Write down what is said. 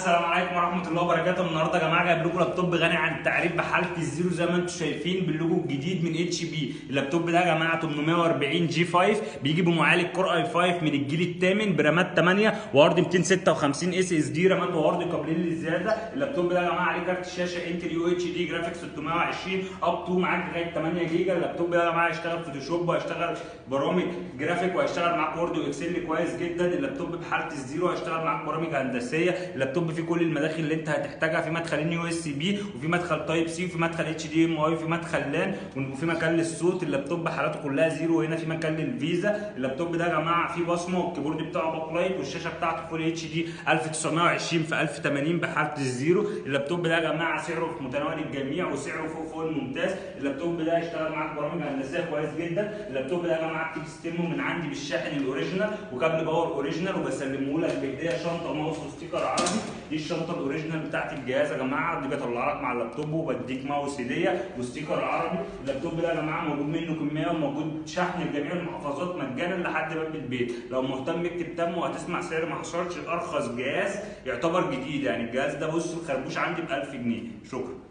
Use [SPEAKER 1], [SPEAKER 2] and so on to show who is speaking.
[SPEAKER 1] السلام عليكم ورحمه الله وبركاته. النهارده يا جماعه جايب لكم لابتوب غني عن التعريف بحاله الزيرو زي ما انتم شايفين باللوجو الجديد من اتش بي. اللابتوب ده يا جماعه 840 جي 5 بيجي بمعالج كور اي 5 من الجيل الثامن برامات 8 وهارد 256 اس اس دي رامات وهارد قابلين للزياده. اللابتوب ده يا جماعه عليه كارت شاشه انتل يو اتش دي جرافيكس 620 اب تو معاك لغايه 8 جيجا. اللابتوب ده يا جماعه هيشتغل فوتوشوب وهيشتغل برامج جرافيك وهيشتغل معاك وورد واكسل كويس جدا. اللابتوب بحاله الزيرو هيشتغل معاك برامج هندسيه. اللابتوب فيه كل المداخل اللي انت هتحتاجها، في مدخلين يو اس بي وفي مدخل تايب سي وفي مدخل اتش دي ام اي وفي مدخل لان وفي مكان للصوت. اللابتوب حالاته كلها زيرو، وهنا في مكان للفيزا. اللابتوب ده يا جماعه فيه بصمه والكيبورد بتاعه باك لايت والشاشه بتاعته فول اتش دي 1920 في 1080 بحاله الزيرو. اللابتوب ده يا جماعه سعره في متناول الجميع وسعره فوق الممتاز. اللابتوب ده هيشتغل معاك برامج هندسيه كويس جدا. اللابتوب ده يا جماعه بتستلمه من عندي بالشاحن الاوريجينال وكابل باور اوريجينال، وبسلمه لك بهديه شنطه ماوس وستيكر عربي. دي الشنطه الاوريجينال بتاعت الجهاز يا جماعه، دي بطلع لك مع اللابتوب وبديك ماوس هديه وستيكر عربي. اللابتوب ده يا جماعه موجود منه كميه وموجود شحن لجميع المحافظات مجانا لحد باب البيت. لو مهتم اكتب تم وهتسمع سعر ما حصلش. ارخص جهاز يعتبر جديد، يعني الجهاز ده بص الخربوش عندي ب 1000 جنيه. شكرا.